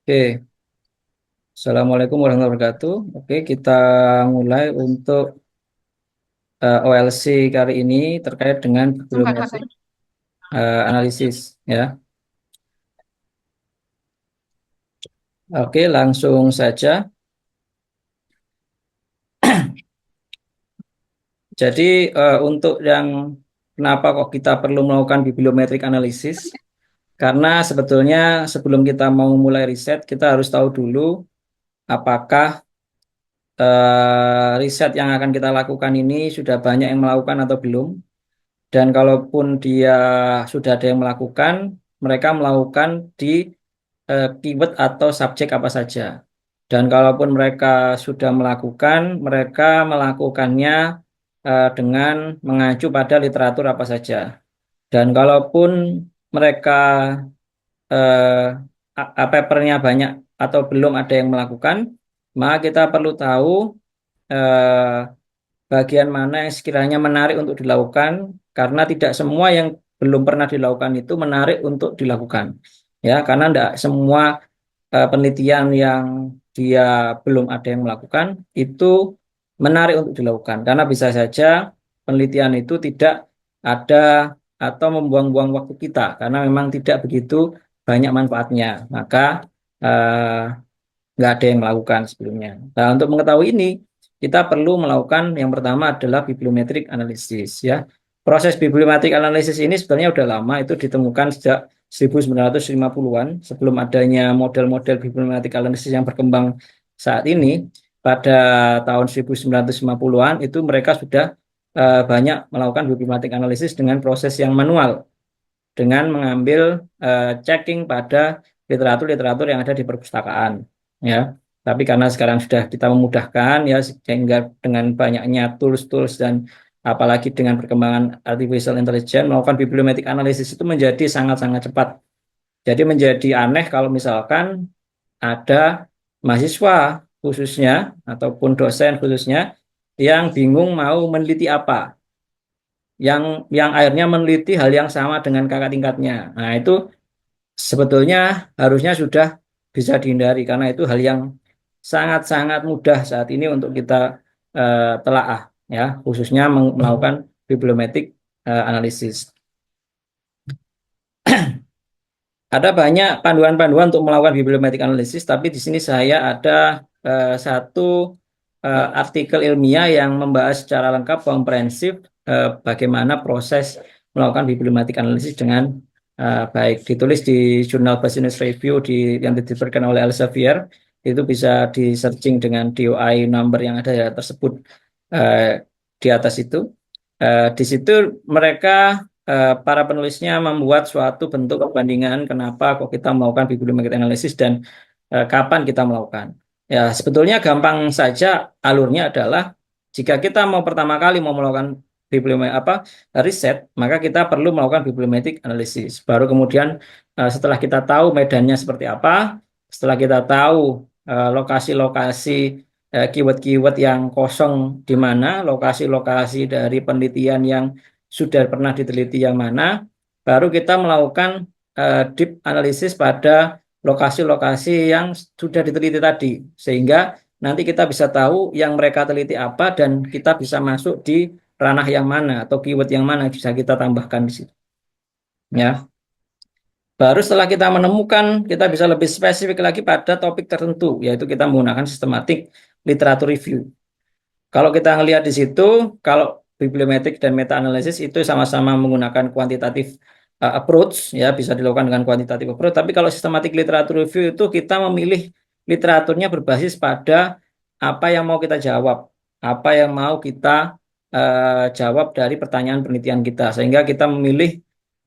Oke, Assalamualaikum warahmatullahi wabarakatuh. Oke, kita mulai untuk OLC kali ini terkait dengan bibliometrik analisis ya. Oke, langsung saja. Jadi untuk yang kenapa kok kita perlu melakukan bibliometrik analisis? Karena sebetulnya sebelum kita mau mulai riset, kita harus tahu dulu apakah riset yang akan kita lakukan ini sudah banyak yang melakukan atau belum. Dan kalaupun dia sudah ada yang melakukan, mereka melakukan di keyword atau subjek apa saja. Dan kalaupun mereka sudah melakukan, mereka melakukannya dengan mengacu pada literatur apa saja. Dan kalaupun mereka papernya banyak atau belum ada yang melakukan, maka kita perlu tahu eh, bagian mana yang sekiranya menarik untuk dilakukan karena tidak semua yang belum pernah dilakukan itu menarik untuk dilakukan ya karena tidak semua penelitian yang dia belum ada yang melakukan itu menarik untuk dilakukan karena bisa saja penelitian itu tidak ada atau membuang-buang waktu kita karena memang tidak begitu banyak manfaatnya maka eh, nggak ada yang melakukan sebelumnya. Nah, untuk mengetahui ini, kita perlu melakukan yang pertama adalah bibliometric analysis ya. Proses bibliometric analysis ini sebenarnya udah lama itu ditemukan sejak 1950-an sebelum adanya model-model bibliometric analysis yang berkembang saat ini. Pada tahun 1950-an itu mereka sudah banyak melakukan bibliometric analysis dengan proses yang manual dengan mengambil checking pada literatur-literatur yang ada di perpustakaan ya. Tapi karena sekarang sudah kita memudahkan ya sehingga dengan banyaknya tools-tools dan apalagi dengan perkembangan artificial intelligence melakukan bibliometric analysis itu menjadi sangat-sangat cepat. Jadi menjadi aneh kalau misalkan ada mahasiswa khususnya ataupun dosen khususnya yang bingung mau meneliti apa yang akhirnya meneliti hal yang sama dengan kakak tingkatnya. Nah, itu sebetulnya harusnya sudah bisa dihindari karena itu hal yang sangat-sangat mudah saat ini untuk kita telaah ya, khususnya melakukan bibliometric analisis. Ada banyak panduan-panduan untuk melakukan bibliometric analysis, tapi di sini saya ada satu artikel ilmiah yang membahas secara lengkap, komprehensif, bagaimana proses melakukan bibliometric analysis dengan baik. Ditulis di Jurnal Business Review yang diterbitkan oleh Elsevier, itu bisa di searching dengan DOI number yang ada ya, tersebut eh, di atas itu. Di situ mereka para penulisnya membuat suatu bentuk perbandingan kenapa kok kita melakukan bibliometric analysis dan kapan kita melakukan. Ya, sebetulnya gampang saja alurnya adalah jika kita mau pertama kali mau melakukan riset, maka kita perlu melakukan bibliometric analysis. Baru kemudian setelah kita tahu medannya seperti apa, setelah kita tahu lokasi-lokasi keyword-keyword yang kosong di mana, lokasi-lokasi dari penelitian yang sudah pernah diteliti yang mana, baru kita melakukan deep analysis pada lokasi-lokasi yang sudah diteliti tadi, sehingga nanti kita bisa tahu yang mereka teliti apa dan kita bisa masuk di ranah yang mana atau keyword yang mana bisa kita tambahkan di situ. Ya, baru setelah kita menemukan, kita bisa lebih spesifik lagi pada topik tertentu, yaitu kita menggunakan sistematik literatur review. Kalau kita ngelihat di situ, kalau bibliometrik dan meta analysis itu sama-sama menggunakan kuantitatif approach, ya bisa dilakukan dengan kuantitatif approach. Tapi kalau sistematik literatur review itu kita memilih literaturnya berbasis pada apa yang mau kita jawab, apa yang mau kita jawab dari pertanyaan penelitian kita, sehingga kita memilih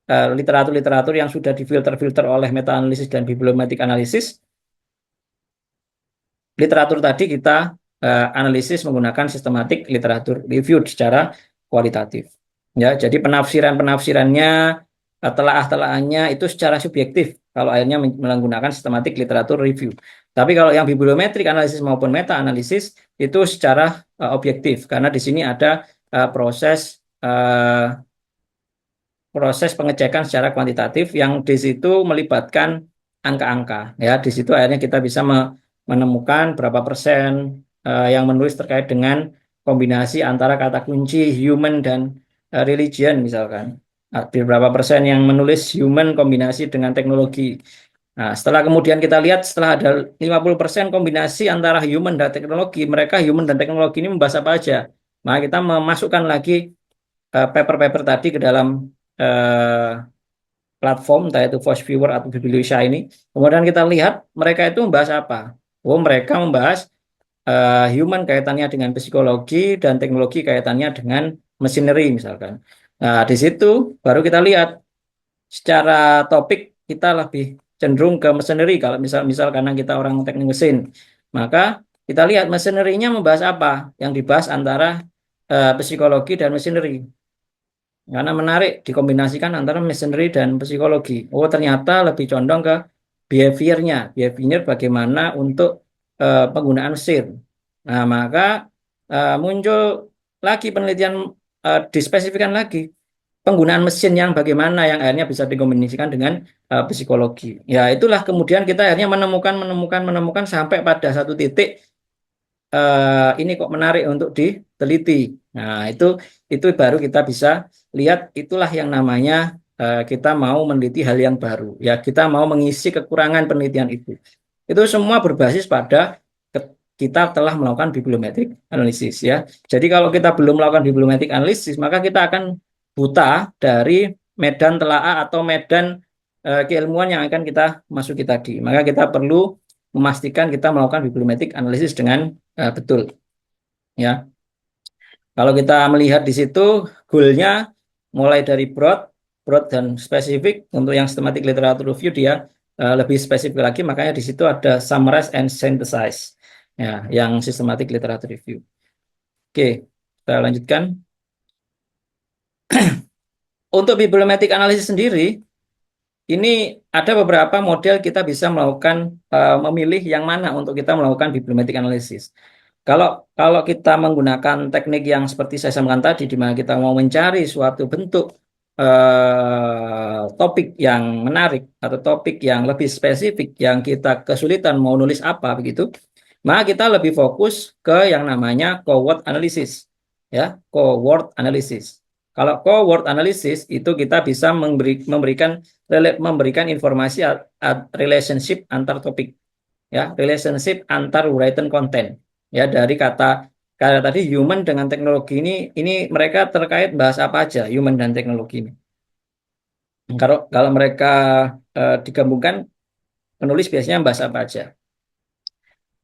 literatur-literatur yang sudah difilter-filter oleh meta analisis dan bibliometrik analisis. Literatur tadi kita analisis menggunakan sistematik literatur review secara kualitatif. Ya, jadi penafsiran-penafsirannya, telaah-telaahnya itu secara subjektif kalau akhirnya menggunakan sistematik literatur review. Tapi kalau yang bibliometrik analisis maupun meta analisis itu secara objektif karena di sini ada proses proses pengecekan secara kuantitatif yang di situ melibatkan angka-angka. Ya, di situ akhirnya kita bisa menemukan berapa persen yang menulis terkait dengan kombinasi antara kata kunci human dan religion misalkan. Berapa persen yang menulis human kombinasi dengan teknologi. Nah, setelah kemudian kita lihat setelah ada 50% kombinasi antara human dan teknologi, mereka human dan teknologi ini membahas apa aja. Maka kita memasukkan lagi paper-paper tadi ke dalam eh, platform, entah itu Voice Viewer atau Bibliosha ini. Kemudian kita lihat mereka itu membahas apa. Oh, mereka membahas human kaitannya dengan psikologi dan teknologi kaitannya dengan machinery misalkan. Nah, di situ baru kita lihat secara topik kita lebih cenderung ke machinery kalau misal karena kita orang teknik mesin. Maka kita lihat machinery-nya membahas apa yang dibahas antara psikologi dan machinery. Karena menarik dikombinasikan antara masonry dan psikologi. Oh, ternyata lebih condong ke behaviornya. Behavior bagaimana untuk penggunaan mesin. Nah, maka muncul lagi penelitian dispesifikan lagi penggunaan mesin yang bagaimana yang akhirnya bisa dikombinasikan dengan psikologi. Ya, itulah kemudian kita akhirnya menemukan sampai pada satu titik ini kok menarik untuk diteliti. Nah, itu baru kita bisa lihat itulah yang namanya kita mau meneliti hal yang baru. Ya, kita mau mengisi kekurangan penelitian itu. Itu semua berbasis pada kita telah melakukan bibliometric analysis ya. Jadi kalau kita belum melakukan bibliometric analysis, maka kita akan buta dari medan telaah atau medan keilmuan yang akan kita masuki tadi. Maka kita perlu memastikan kita melakukan bibliometric analysis dengan betul ya. Kalau kita melihat di situ goalnya mulai dari broad, broad dan spesifik. Untuk yang systematic literature review dia lebih spesifik lagi, makanya di situ ada summarize and synthesize ya, yang systematic literature review. Oke, kita lanjutkan. Untuk bibliometric analysis sendiri, ini ada beberapa model kita bisa melakukan memilih yang mana untuk kita melakukan bibliometric analysis. Kalau kita menggunakan teknik yang seperti saya sampaikan tadi, di mana kita mau mencari suatu bentuk topik yang menarik atau topik yang lebih spesifik, yang kita kesulitan mau nulis apa begitu, maka kita lebih fokus ke yang namanya keyword analysis, ya, keyword analysis. Kalau keyword analysis itu kita bisa memberikan informasi relationship antar topik, ya, relationship antar written content. Ya, dari kata tadi human dengan teknologi ini mereka terkait bahas apa aja human dan teknologi ini. Kalau mereka digabungkan penulis biasanya bahas apa aja.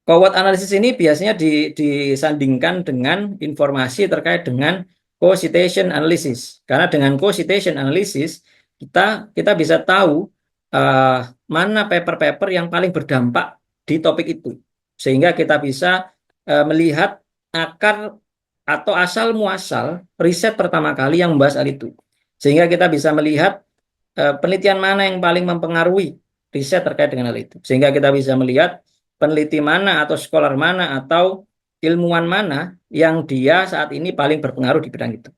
Keyword analysis ini biasanya disandingkan dengan informasi terkait dengan co-citation analysis. Karena dengan co-citation analysis kita bisa tahu mana paper-paper yang paling berdampak di topik itu. Sehingga kita bisa melihat akar atau asal muasal riset pertama kali yang membahas hal itu. Sehingga kita bisa melihat penelitian mana yang paling mempengaruhi riset terkait dengan hal itu. Sehingga kita bisa melihat peneliti mana atau scholar mana atau ilmuwan mana yang dia saat ini paling berpengaruh di bidang itu.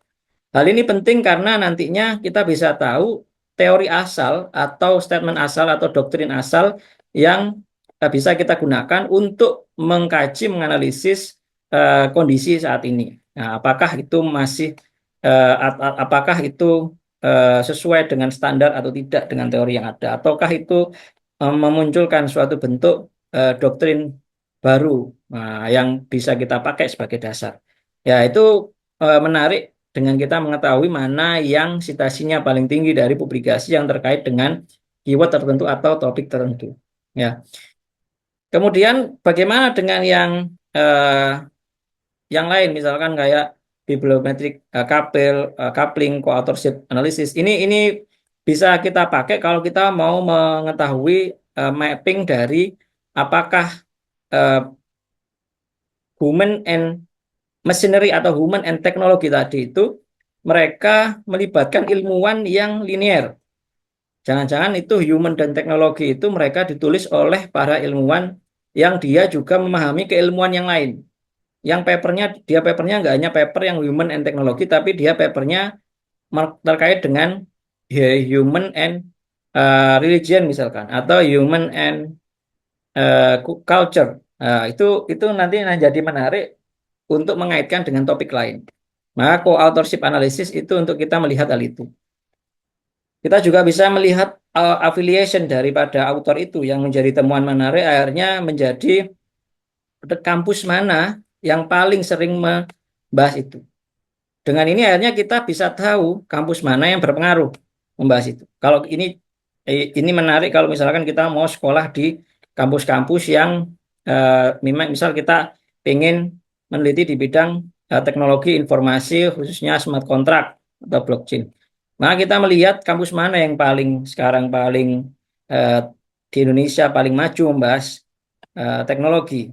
Hal ini penting karena nantinya kita bisa tahu teori asal atau statement asal atau doktrin asal yang bisa kita gunakan untuk mengkaji, menganalisis kondisi saat ini. Nah, apakah itu sesuai dengan standar atau tidak dengan teori yang ada, ataukah itu memunculkan suatu bentuk doktrin baru yang bisa kita pakai sebagai dasar. Ya, itu menarik dengan kita mengetahui mana yang citasinya paling tinggi dari publikasi yang terkait dengan keyword tertentu atau topik tertentu. Ya. Kemudian bagaimana dengan yang lain, misalkan kayak bibliometric coupling, co-authorship analysis. Ini bisa kita pakai kalau kita mau mengetahui mapping dari apakah uh, human and machinery atau human and technology tadi itu mereka melibatkan ilmuwan yang linier. Jangan-jangan itu human dan teknologi itu mereka ditulis oleh para ilmuwan yang dia juga memahami keilmuan yang lain. Yang papernya nggak hanya paper yang human and teknologi, tapi dia papernya terkait dengan human and religion misalkan, atau human and culture. Nah, itu nanti jadi menarik untuk mengaitkan dengan topik lain. Maka co-authorship analysis itu untuk kita melihat hal itu. Kita juga bisa melihat affiliation daripada author itu yang menjadi temuan menarik, akhirnya menjadi kampus mana yang paling sering membahas itu. Dengan ini akhirnya kita bisa tahu kampus mana yang berpengaruh membahas itu. Kalau ini menarik kalau misalkan kita mau sekolah di kampus-kampus yang memang misal kita ingin meneliti di bidang teknologi informasi khususnya smart contract atau blockchain. Maka kita melihat kampus mana yang sekarang paling eh, di Indonesia paling maju membahas teknologi,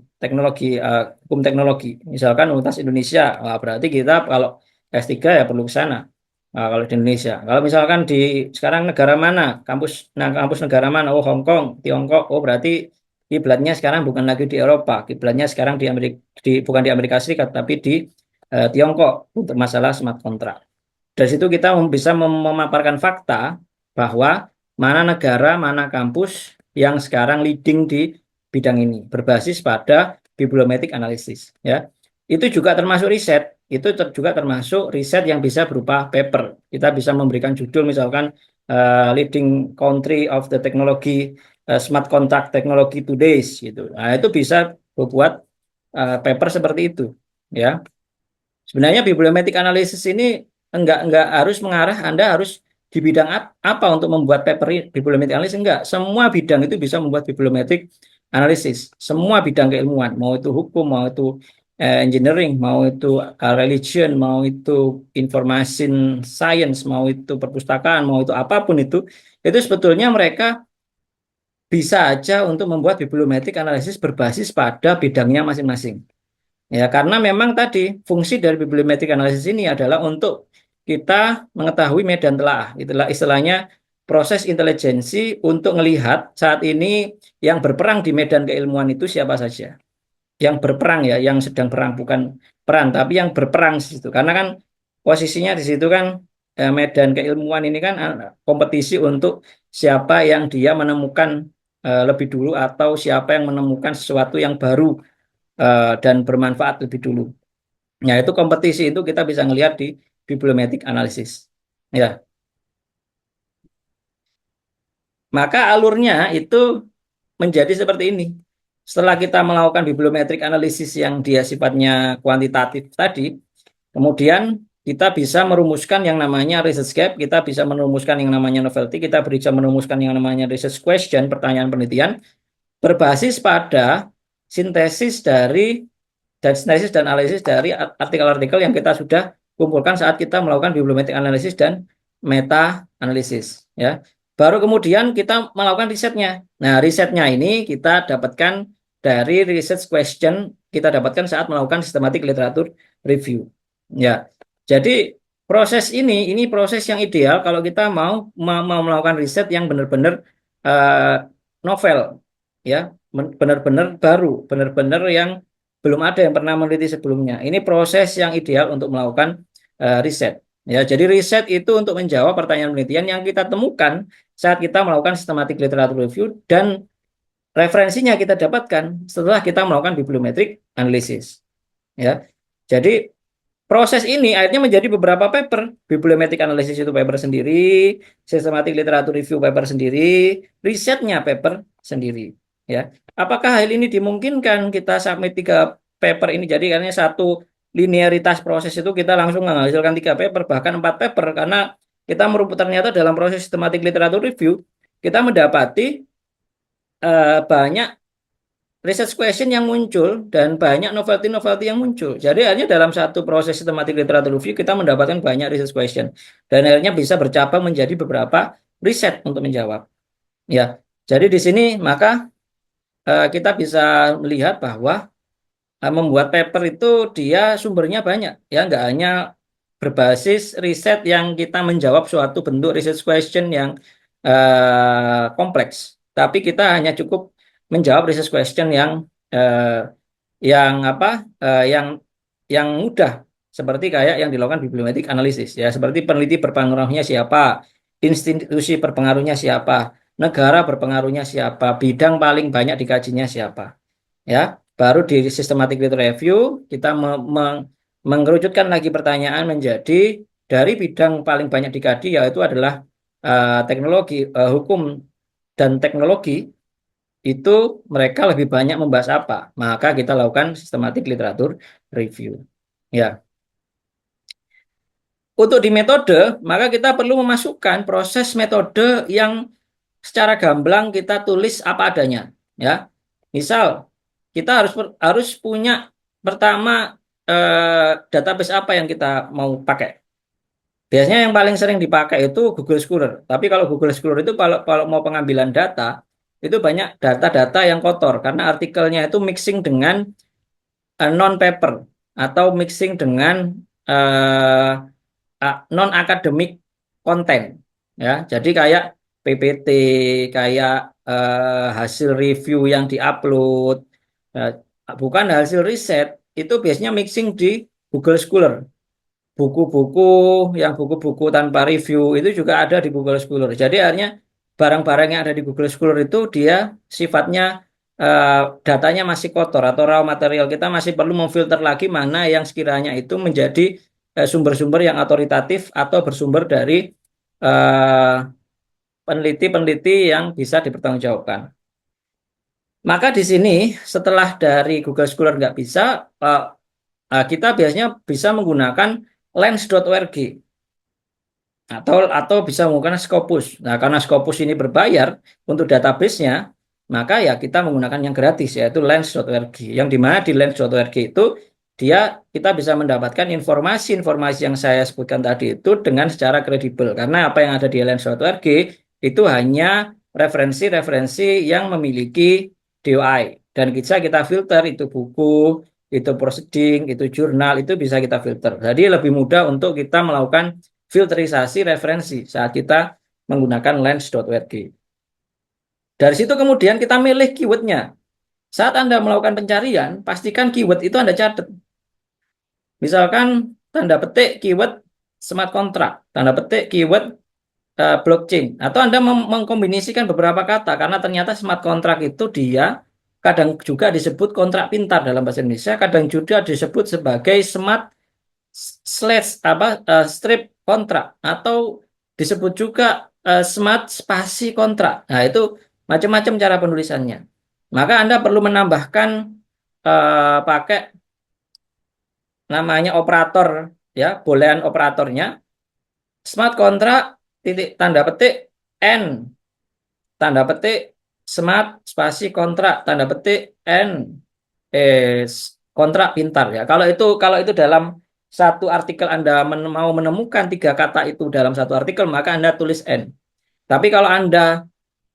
hukum teknologi. Misalkan Universitas Indonesia, wah, berarti kita kalau S3 ya perlu ke sana. Nah, kalau di Indonesia. Kalau misalkan di sekarang negara mana, kampus negara mana, oh Hong Kong, Tiongkok, oh berarti kiblatnya sekarang bukan lagi di Eropa, kiblatnya sekarang bukan di Amerika Serikat, tapi di Tiongkok untuk masalah smart contract. Dari situ kita bisa memaparkan fakta bahwa mana negara, mana kampus yang sekarang leading di bidang ini berbasis pada bibliometric analysis. Ya, itu juga termasuk riset. Juga termasuk riset yang bisa berupa paper. Kita bisa memberikan judul misalkan leading country of the technology smart contract technology today gitu. Nah, itu bisa membuat paper seperti itu. Ya. Sebenarnya bibliometric analysis ini enggak harus mengarah Anda harus di bidang apa untuk membuat paper bibliometric analysis, enggak. Semua bidang itu bisa membuat bibliometric analysis. Semua bidang keilmuan, mau itu hukum, mau itu engineering, mau itu religion, mau itu information science, mau itu perpustakaan, mau itu apapun itu sebetulnya mereka bisa aja untuk membuat bibliometric analysis berbasis pada bidangnya masing-masing. Ya, karena memang tadi fungsi dari bibliometric analysis ini adalah untuk kita mengetahui medan telaah. Itulah istilahnya proses intelijensi untuk melihat saat ini yang berperang di medan keilmuan itu siapa saja. Yang berperang ya, yang sedang perang bukan perang, tapi yang berperang di situ. Karena kan posisinya di situ kan medan keilmuan ini kan kompetisi untuk siapa yang dia menemukan lebih dulu atau siapa yang menemukan sesuatu yang baru dan bermanfaat lebih dulu. Ya, itu kompetisi itu kita bisa ngelihat di bibliometric analysis. Ya, maka alurnya itu menjadi seperti ini. Setelah kita melakukan bibliometric analysis yang dia sifatnya kuantitatif tadi, kemudian kita bisa merumuskan yang namanya research gap, kita bisa merumuskan yang namanya novelty, kita bisa merumuskan yang namanya research question, pertanyaan penelitian, berbasis pada sintesis sintesis dan analisis dari artikel-artikel yang kita sudah kumpulkan saat kita melakukan bibliometric analysis dan meta analisis ya. Baru kemudian kita melakukan risetnya. Nah, risetnya ini kita dapatkan dari research question kita dapatkan saat melakukan systematic literature review. Ya. Jadi proses ini proses yang ideal kalau kita mau melakukan riset yang benar-benar novel ya, benar-benar baru, benar-benar yang belum ada yang pernah meneliti sebelumnya. Ini proses yang ideal untuk melakukan riset. Ya, jadi riset itu untuk menjawab pertanyaan penelitian yang kita temukan saat kita melakukan systematic literature review dan referensinya kita dapatkan setelah kita melakukan bibliometric analysis. Ya, jadi proses ini akhirnya menjadi beberapa paper. Bibliometric analysis itu paper sendiri, systematic literature review paper sendiri, risetnya paper sendiri. Ya, apakah hal ini dimungkinkan kita submit 3 paper ini? Jadi karena satu linearitas proses itu kita langsung menghasilkan 3 paper, bahkan 4 paper, karena kita merupakan ternyata dalam proses systematic literature review kita mendapati banyak research question yang muncul dan banyak novelty-novelty yang muncul. Jadi akhirnya dalam satu proses systematic literature review kita mendapatkan banyak research question dan akhirnya bisa bercabang menjadi beberapa riset untuk menjawab. Ya, jadi di sini maka kita bisa melihat bahwa membuat paper itu dia sumbernya banyak, ya nggak hanya berbasis riset yang kita menjawab suatu bentuk research question yang kompleks, tapi kita hanya cukup menjawab research question yang apa yang mudah seperti kayak yang dilakukan bibliometric analysis ya, seperti peneliti berpengaruhnya siapa, institusi berpengaruhnya siapa, negara berpengaruhnya siapa, bidang paling banyak dikajinya siapa. Ya, baru di systematic literature review kita mengerucutkan lagi pertanyaan menjadi dari bidang paling banyak dikaji yaitu adalah teknologi, hukum dan teknologi itu mereka lebih banyak membahas apa? Maka kita lakukan systematic literature review. Ya, untuk di metode, maka kita perlu memasukkan proses metode yang secara gamblang kita tulis apa adanya. Ya, misal kita harus punya pertama database apa yang kita mau pakai. Biasanya yang paling sering dipakai itu Google Scholar. Tapi kalau Google Scholar itu kalau mau pengambilan data itu banyak data-data yang kotor karena artikelnya itu mixing dengan non paper atau mixing dengan eh, non akademik konten, ya. Jadi kayak PPT, kayak hasil review yang diupload, eh, bukan hasil riset, itu biasanya mixing di Google Scholar. Buku-buku yang buku-buku tanpa review itu juga ada di Google Scholar. Jadi artinya barang-barang yang ada di Google Scholar itu dia sifatnya datanya masih kotor atau raw material, kita masih perlu memfilter lagi mana yang sekiranya itu menjadi sumber-sumber yang otoritatif atau bersumber dari eh, peneliti-peneliti yang bisa dipertanggungjawabkan. Maka di sini setelah dari Google Scholar nggak bisa, eh, kita biasanya bisa menggunakan lens.org atau bisa menggunakan Scopus. Nah, karena Scopus ini berbayar untuk database-nya, maka ya kita menggunakan yang gratis yaitu lens.org. Yang dimana di lens.org itu kita bisa mendapatkan informasi-informasi yang saya sebutkan tadi itu dengan secara kredibel. Karena apa yang ada di lens.org itu hanya referensi-referensi yang memiliki DOI dan kita filter itu buku, itu proceeding, itu jurnal, itu bisa kita filter. Jadi lebih mudah untuk kita melakukan filterisasi referensi saat kita menggunakan lens.org. Dari situ kemudian kita milih keywordnya. Saat Anda melakukan pencarian, pastikan keyword itu Anda catat. Misalkan tanda petik keyword smart contract, tanda petik keyword blockchain, atau Anda mengkombinasikan beberapa kata, karena ternyata smart contract itu dia kadang juga disebut kontrak pintar dalam bahasa Indonesia, kadang juga disebut sebagai smart strip kontrak atau disebut juga smart spasi kontrak. Nah, itu macam-macam cara penulisannya. Maka Anda perlu menambahkan pakai namanya operator, ya, boolean operatornya smart kontrak titik tanda petik n tanda petik smart spasi kontrak tanda petik n kontrak pintar, ya. Kalau itu dalam satu artikel Anda mau menemukan tiga kata itu dalam satu artikel, maka Anda tulis N. Tapi kalau Anda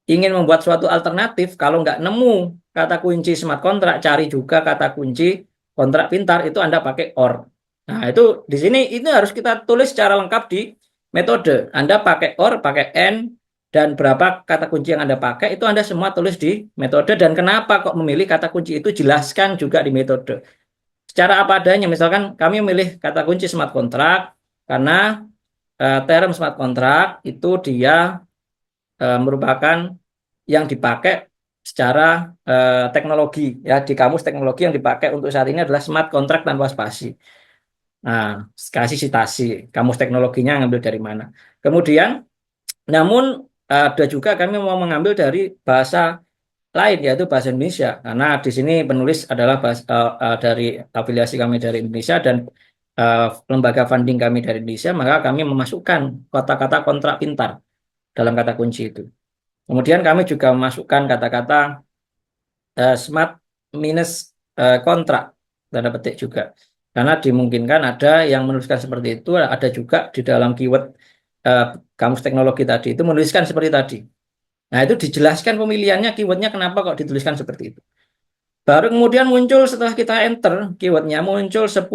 ingin membuat suatu alternatif, kalau nggak nemu kata kunci smart kontrak, cari juga kata kunci kontrak pintar, itu Anda pakai OR. Nah, itu di sini itu harus kita tulis secara lengkap di metode. Anda pakai OR, pakai N, dan berapa kata kunci yang Anda pakai, itu Anda semua tulis di metode. Dan kenapa kok memilih kata kunci itu, jelaskan juga di metode. Secara apa adanya, misalkan kami memilih kata kunci smart contract, karena term smart contract itu dia merupakan yang dipakai secara teknologi, ya, di kamus teknologi yang dipakai untuk saat ini adalah smart contract tanpa spasi. Nah, kasih citasi kamus teknologinya ngambil dari mana. Kemudian, namun ada juga kami mau mengambil dari bahasa lain yaitu bahasa Indonesia, karena di sini penulis adalah dari afiliasi kami dari Indonesia dan lembaga funding kami dari Indonesia, maka kami memasukkan kata-kata kontrak pintar dalam kata kunci itu. Kemudian kami juga memasukkan kata-kata smart minus kontrak tanda petik juga, karena dimungkinkan ada yang menuliskan seperti itu, ada juga di dalam keyword kamus teknologi tadi itu menuliskan seperti tadi. Nah, itu dijelaskan pemilihannya keywordnya kenapa kok dituliskan seperti itu. Baru kemudian muncul setelah kita enter keywordnya muncul 10.000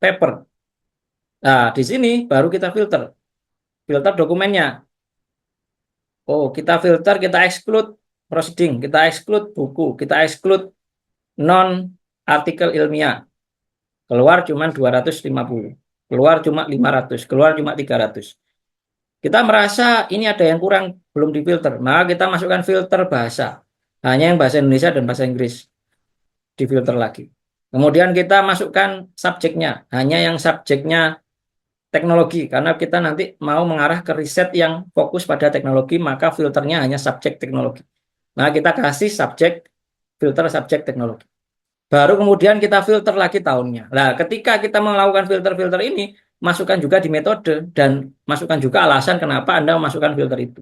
paper. Nah, di sini baru kita filter. Filter dokumennya. Oh, kita filter, kita exclude proceeding, kita exclude buku, kita exclude non artikel ilmiah. Keluar cuma 250. Keluar cuma 500, keluar cuma 300. Kita merasa ini ada yang kurang, belum difilter, maka kita masukkan filter bahasa. Hanya yang bahasa Indonesia dan bahasa Inggris difilter lagi. Kemudian kita masukkan subjeknya, hanya yang subjeknya teknologi, karena kita nanti mau mengarah ke riset yang fokus pada teknologi, maka filternya hanya subjek teknologi. Nah, kita kasih subjek, filter subjek teknologi. Baru kemudian kita filter lagi tahunnya. Nah, ketika kita melakukan filter-filter ini, masukkan juga di metode dan masukkan juga alasan kenapa Anda memasukkan filter itu.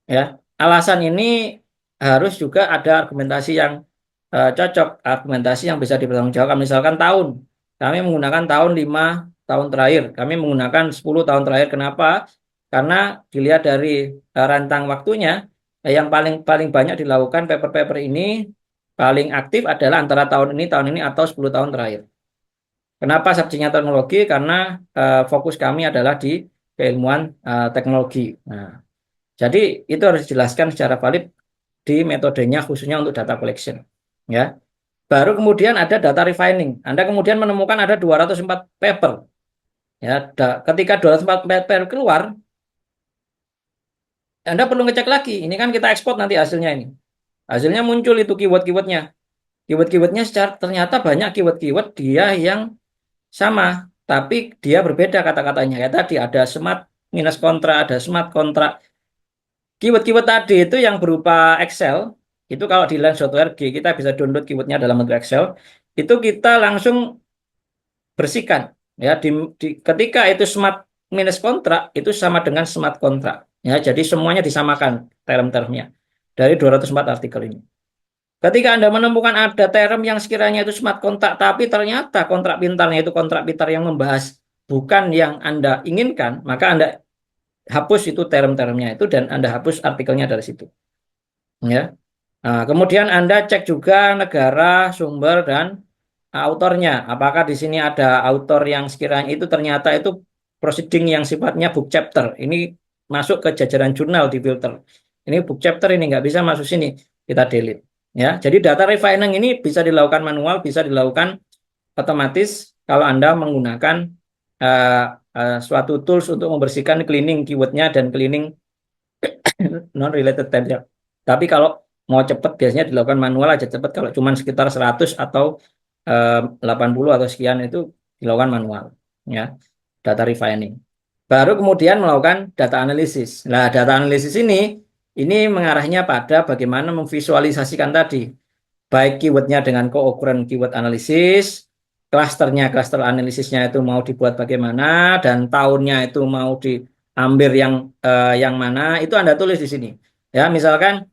Ya, alasan ini harus juga ada argumentasi yang cocok, argumentasi yang bisa dipertanggungjawabkan. Misalkan tahun, kami menggunakan tahun 5 tahun terakhir, kami menggunakan 10 tahun terakhir. Kenapa? Karena dilihat dari rentang waktunya, yang paling paling banyak dilakukan paper-paper ini paling aktif adalah antara tahun ini atau 10 tahun terakhir. Kenapa subjeknya teknologi? Karena fokus kami adalah di keilmuan teknologi. Nah, jadi itu harus dijelaskan secara valid di metodenya khususnya untuk data collection. Ya. Baru kemudian ada data refining. Anda kemudian menemukan ada 204 paper. Ya, ketika 204 paper keluar, Anda perlu ngecek lagi. Ini kan kita ekspor nanti hasilnya ini. Hasilnya muncul itu keyword-keywordnya. Keyword-keywordnya secara ternyata banyak keyword-keyword dia yang sama, tapi dia berbeda kata-katanya. Ya tadi ada smart minus kontra, ada smart kontra. Keyword-keyword tadi itu yang berupa Excel, itu kalau di lens.org kita bisa download keywordnya dalam bentuk Excel, itu kita langsung bersihkan. Ya, ketika itu smart minus kontrak, itu sama dengan smart kontrak. Ya, jadi semuanya disamakan term-termnya dari 204 artikel ini. Ketika Anda menemukan ada term yang sekiranya itu smart kontrak, tapi ternyata kontrak pintarnya itu kontrak pintar yang membahas bukan yang Anda inginkan, maka Anda hapus itu term-termnya itu dan Anda hapus artikelnya dari situ. Ya. Nah, kemudian Anda cek juga negara, sumber, dan autornya. Apakah di sini ada autor yang sekiranya itu ternyata itu proceeding yang sifatnya book chapter. Ini masuk ke jajaran jurnal di filter. Ini book chapter ini nggak bisa masuk sini. Kita delete. Ya, jadi data refining ini bisa dilakukan manual, bisa dilakukan otomatis kalau Anda menggunakan uh, suatu tools untuk membersihkan cleaning keywordnya dan cleaning non-related tab ya. Tapi kalau mau cepat biasanya dilakukan manual aja cepat. Kalau cuma sekitar 100 atau 80 atau sekian itu dilakukan manual. Ya, data refining. Baru kemudian melakukan data analisis. Nah, data analisis ini mengarahnya pada bagaimana memvisualisasikan tadi. Baik keywordnya dengan co-occurrence keyword analisis, klaster analisisnya itu mau dibuat bagaimana, dan tahunnya itu mau diambil yang mana, itu Anda tulis di sini. Ya, misalkan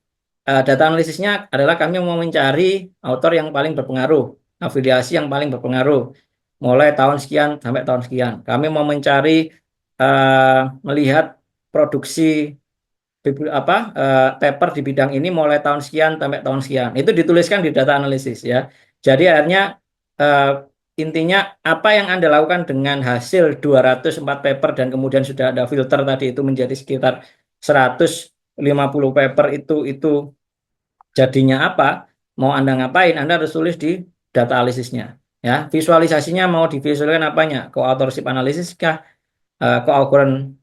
data analisisnya adalah kami mau mencari autor yang paling berpengaruh, afiliasi yang paling berpengaruh, mulai tahun sekian sampai tahun sekian. Kami mau mencari melihat produksi paper di bidang ini mulai tahun sekian sampai tahun sekian. Itu dituliskan di data analisis ya. Jadi akhirnya uh, intinya apa yang Anda lakukan dengan hasil 204 paper dan kemudian sudah ada filter tadi itu menjadi sekitar 150 paper itu jadinya apa? Mau Anda ngapain? Anda harus tulis di data analisisnya. Ya, visualisasinya mau divisualkan apanya? Co-authorship analisis kah? Co-occurrence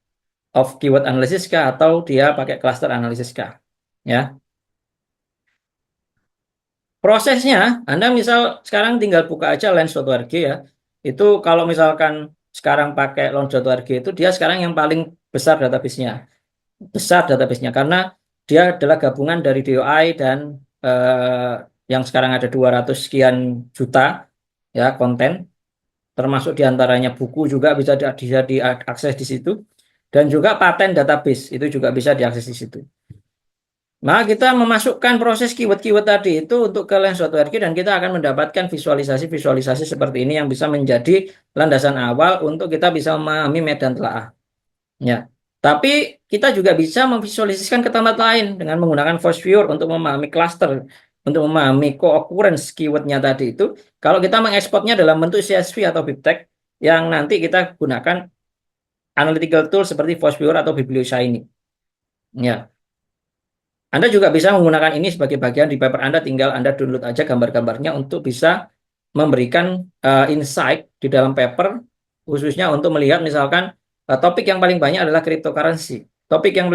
of keyword analysis kah? Atau dia pakai cluster analysis kah? Ya. Prosesnya, Anda misal sekarang tinggal buka aja lens.org ya. Itu kalau misalkan sekarang pakai launch.org itu dia sekarang yang paling besar database-nya. Besar database-nya karena dia adalah gabungan dari DOI dan yang sekarang ada 200 sekian juta ya konten, termasuk diantaranya buku juga bisa diakses di situ, dan juga paten database itu juga bisa diakses di situ. Nah, kita memasukkan proses keyword-keyword tadi itu untuk ke lens.org dan kita akan mendapatkan visualisasi-visualisasi seperti ini yang bisa menjadi landasan awal untuk kita bisa memahami medan telaah. Ya. Tapi kita juga bisa memvisualisasikan ke tempat lain dengan menggunakan voice viewer untuk memahami cluster, untuk memahami co-occurrence keywordnya tadi itu. Kalau kita mengekspornya dalam bentuk CSV atau BibTeX yang nanti kita gunakan analytical tool seperti voice viewer atau BiblioShiny. Ya. Anda juga bisa menggunakan ini sebagai bagian di paper Anda, tinggal Anda download aja gambar-gambarnya untuk bisa memberikan insight di dalam paper, khususnya untuk melihat misalkan Topik yang paling banyak adalah cryptocurrency. Topik yang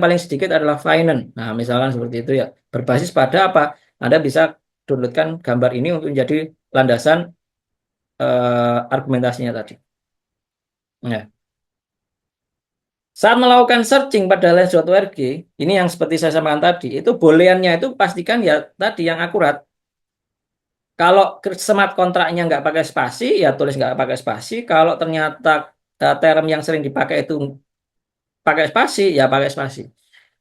paling sedikit adalah finance. Nah, misalkan seperti itu ya. Berbasis pada apa? Anda bisa downloadkan gambar ini untuk menjadi landasan argumentasinya tadi. Ya. Saat melakukan searching pada lens.org, ini yang seperti saya sampaikan tadi, itu booleannya itu pastikan ya tadi yang akurat. Kalau smart kontraknya nggak pakai spasi, ya tulis nggak pakai spasi. Kalau ternyata term yang sering dipakai itu pakai spasi, ya pakai spasi.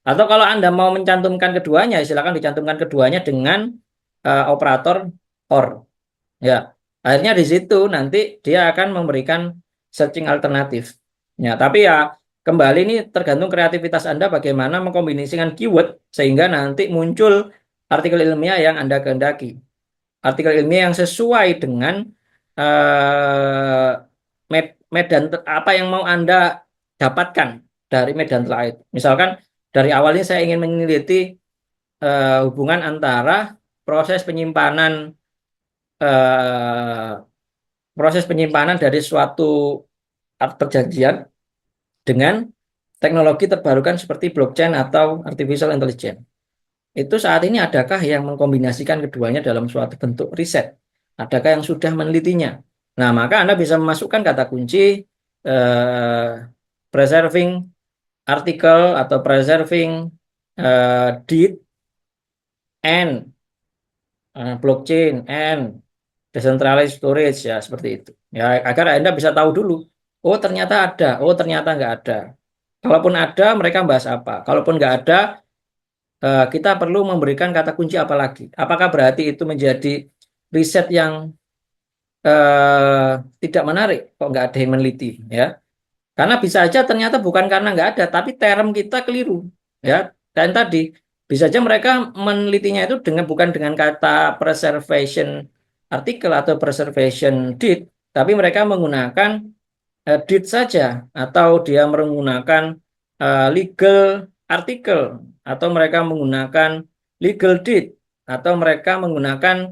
Atau kalau Anda mau mencantumkan keduanya, silakan dicantumkan keduanya dengan operator OR. Ya, akhirnya di situ nanti dia akan memberikan searching alternatif. Ya, tapi ya kembali ini tergantung kreativitas Anda bagaimana mengkombinasikan keyword sehingga nanti muncul artikel ilmiah yang Anda kehendaki. Artikel ilmiah yang sesuai dengan medan apa yang mau Anda dapatkan dari medan telah itu. Misalkan dari awalnya saya ingin meneliti hubungan antara proses penyimpanan eh, proses penyimpanan dari suatu perjanjian dengan teknologi terbarukan seperti blockchain atau artificial intelligence. Itu saat ini adakah yang mengkombinasikan keduanya dalam suatu bentuk riset? Adakah yang sudah menelitinya? Nah, maka Anda bisa memasukkan kata kunci eh, preserving artikel atau preserving date and blockchain and decentralized storage ya seperti itu. Ya agar Anda bisa tahu dulu. Oh ternyata ada, oh ternyata nggak ada. Kalaupun ada, mereka bahas apa? Kalaupun nggak ada, kita perlu memberikan kata kunci apa lagi? Apakah berarti itu menjadi riset yang tidak menarik? Kok nggak ada yang meneliti? Ya, karena bisa aja ternyata bukan karena nggak ada, tapi term kita keliru. Ya, dan tadi bisa aja mereka menelitinya itu dengan bukan dengan kata preservation artikel atau preservation date, tapi mereka menggunakan date saja atau dia menggunakan legal artikel atau mereka menggunakan legal date atau mereka menggunakan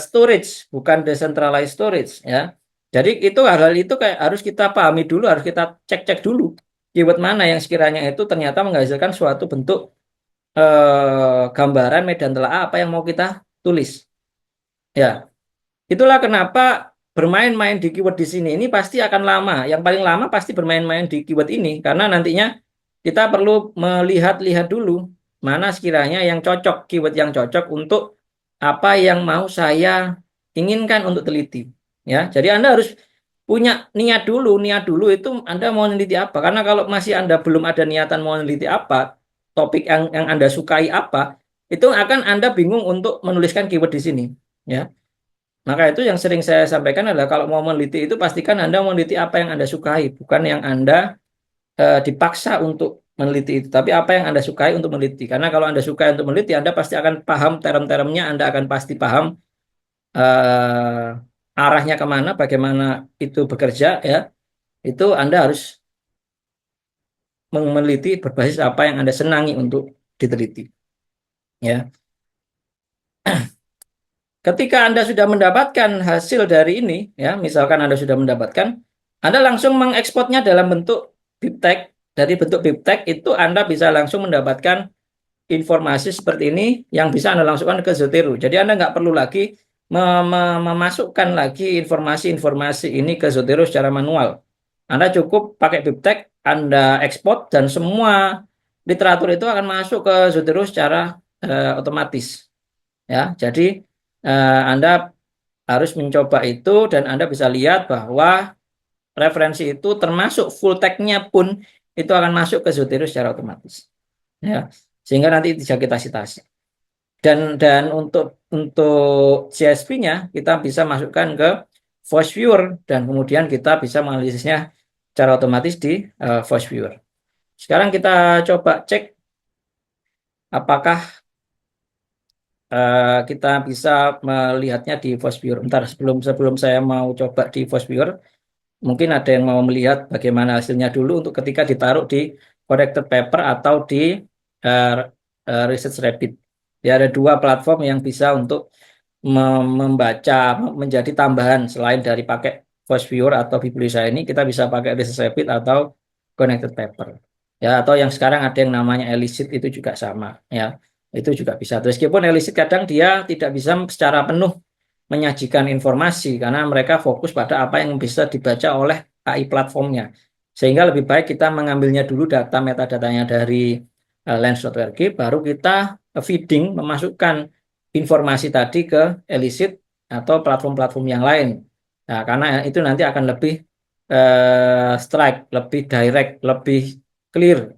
storage bukan decentralized storage ya. Jadi itu hal-hal itu kayak harus kita pahami dulu, harus kita cek-cek dulu keyword mana yang sekiranya itu ternyata menghasilkan suatu bentuk gambaran medan telaah apa yang mau kita tulis. Ya, itulah kenapa bermain-main di keyword di sini ini pasti akan lama. Yang paling lama pasti bermain-main di keyword ini karena nantinya kita perlu melihat-lihat dulu mana sekiranya yang cocok, keyword yang cocok untuk apa yang mau saya inginkan untuk teliti. Ya, jadi Anda harus punya niat dulu. Niat dulu itu Anda mau meneliti apa? Karena kalau masih Anda belum ada niatan mau meneliti apa, topik yang Anda sukai apa, itu akan Anda bingung untuk menuliskan keyword di sini. Ya. Maka itu yang sering saya sampaikan adalah kalau mau meneliti itu pastikan Anda meneliti apa yang Anda sukai, bukan yang Anda dipaksa untuk meneliti itu, tapi apa yang Anda sukai untuk meneliti. Karena kalau Anda suka untuk meneliti, Anda pasti akan paham term-termnya, Anda akan pasti paham arahnya kemana, bagaimana itu bekerja, ya. Itu Anda harus meneliti berbasis apa yang Anda senangi untuk diteliti. Ya, ketika Anda sudah mendapatkan hasil dari ini, ya, misalkan Anda sudah mendapatkan, Anda langsung mengekspornya dalam bentuk BibTeX. Dari bentuk BibTeX itu Anda bisa langsung mendapatkan informasi seperti ini yang bisa Anda langsungkan ke Zotero. Jadi Anda nggak perlu lagi memasukkan lagi informasi-informasi ini ke Zotero secara manual. Anda cukup pakai BibTeX, Anda ekspor, dan semua literatur itu akan masuk ke Zotero secara otomatis. Ya, jadi Anda harus mencoba itu dan Anda bisa lihat bahwa referensi itu termasuk full text-nya pun itu akan masuk ke Zotero secara otomatis. Ya, sehingga nanti bisa kita citasi. Dan untuk CSV-nya kita bisa masukkan ke Voice Viewer dan kemudian kita bisa menganalisisnya secara otomatis di Voice Viewer. Sekarang kita coba cek apakah kita bisa melihatnya di Voice Viewer. Bentar, sebelum sebelum saya mau coba di Voice Viewer, mungkin ada yang mau melihat bagaimana hasilnya dulu untuk ketika ditaruh di corrected paper atau di uh, Research Rabbit. Ya, ada dua platform yang bisa untuk membaca menjadi tambahan selain dari pakai voice viewer atau bibliosa ini kita bisa pakai Release Rapid atau Connected Paper. Ya, atau yang sekarang ada yang namanya Elicit itu juga sama ya. Itu juga bisa. Meskipun Elicit kadang dia tidak bisa secara penuh menyajikan informasi karena mereka fokus pada apa yang bisa dibaca oleh AI platformnya. Sehingga lebih baik kita mengambilnya dulu data metadatanya dari Lens.org, baru kita feeding, memasukkan informasi tadi ke Elicit atau platform-platform yang lain. Nah, karena itu nanti akan lebih strike, lebih direct, lebih clear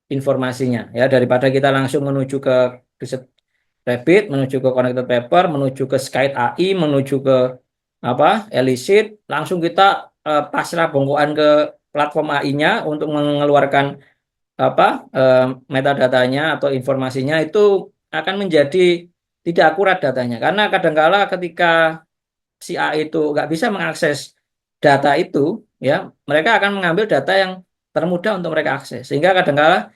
informasinya ya daripada kita langsung menuju ke riset Rapid, menuju ke Connected Paper, menuju ke Skype AI, menuju ke apa Elicit, langsung kita pasrah bongkoan ke platform AI-nya untuk mengeluarkan apa metadatanya atau informasinya itu akan menjadi tidak akurat datanya karena kadangkala ketika si AI itu nggak bisa mengakses data itu ya mereka akan mengambil data yang termudah untuk mereka akses sehingga kadangkala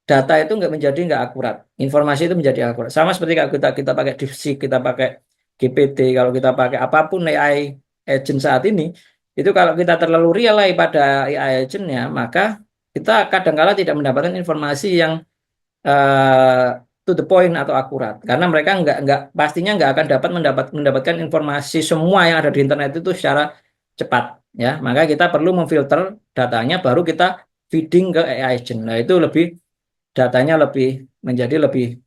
data itu nggak akurat, informasi itu menjadi akurat. Sama seperti kalau kita pakai DeepSeek, kita pakai GPT, kalau kita pakai apapun AI agent saat ini, itu kalau kita terlalu rely pada AI agentnya, maka kita kadang-kala tidak mendapatkan informasi yang to the point atau akurat, karena mereka nggak pastinya nggak akan mendapatkan informasi semua yang ada di internet itu secara cepat, ya. Maka kita perlu memfilter datanya, baru kita feeding ke AI agent. Nah itu datanya menjadi lebih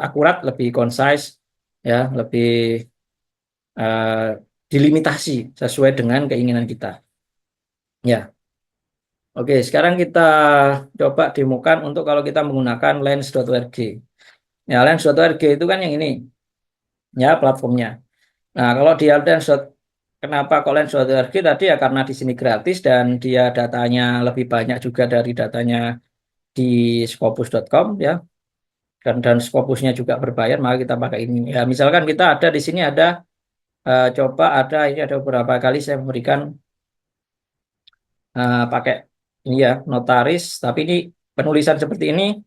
akurat, lebih concise, ya, lebih uh, dilimitasi sesuai dengan keinginan kita. Ya, oke. Sekarang kita coba demokan untuk kalau kita menggunakan Lens.org. Ya, Lens.org itu kan yang ini, ya platformnya. Nah, kalau di kenapa kok Lens.org tadi ya karena di sini gratis dan dia datanya lebih banyak juga dari datanya di Scopus.com ya. Dan Scopusnya juga berbayar, maka kita pakai ini. Ya, misalkan kita ada di sini ada coba ada ini ada beberapa kali saya memberikan pakai ini ya notaris, tapi ini penulisan seperti ini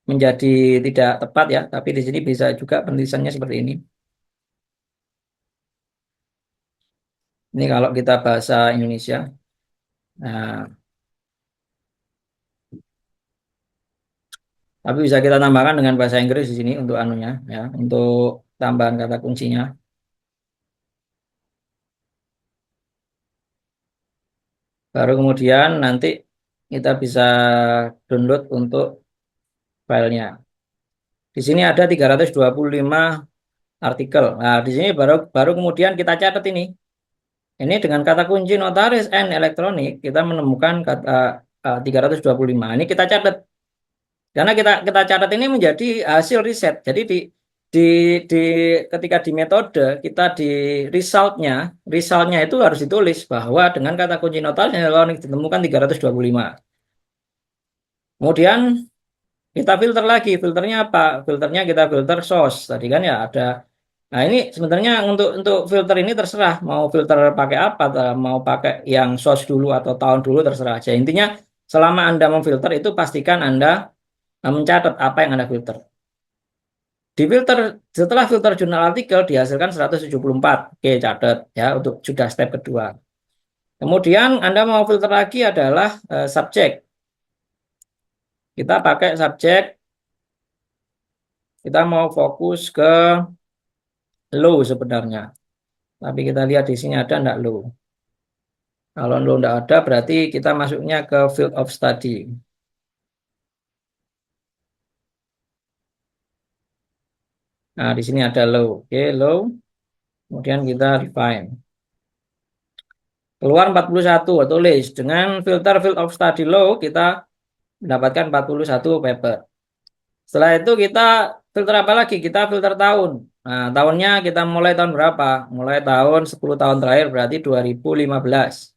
menjadi tidak tepat ya. Tapi di sini bisa juga penulisannya seperti ini. Ini kalau kita bahasa Indonesia. Nah, tapi bisa kita tambahkan dengan bahasa Inggris di sini untuk anunya ya, untuk tambahan kata kuncinya. Baru kemudian nanti kita bisa download untuk filenya. Di sini ada 325 artikel. Nah, di sini baru baru kemudian kita catat ini. Ini dengan kata kunci notaris and elektronik kita menemukan kata 325. Ini kita catat. Karena kita catat ini menjadi hasil riset. Jadi di di ketika di metode kita di resultnya itu harus ditulis bahwa dengan kata kunci notaris and elektronik ditemukan 325. Kemudian kita filter lagi, filternya apa? Filternya kita filter source. Tadi kan ya ada. Nah ini sebenarnya untuk filter ini terserah mau filter pakai apa, mau pakai yang source dulu atau tahun dulu terserah aja. Intinya selama Anda memfilter itu pastikan Anda mencatat apa yang Anda filter. Di filter setelah filter jurnal artikel dihasilkan 174. Oke, catat ya untuk sudah step kedua. Kemudian Anda mau filter lagi adalah subjek. Kita pakai subjek. Kita mau fokus ke low sebenarnya. Tapi kita lihat di sini ada enggak low. Kalau low enggak ada berarti kita masuknya ke field of study. Nah, di sini ada low. Oke, low. Kemudian kita refine. Keluar 41, tulis. Dengan filter field of study low kita mendapatkan 41 paper. Setelah itu kita filter apa lagi? Kita filter tahun. Nah, tahunnya kita mulai tahun berapa? Mulai tahun 10 tahun terakhir berarti 2015.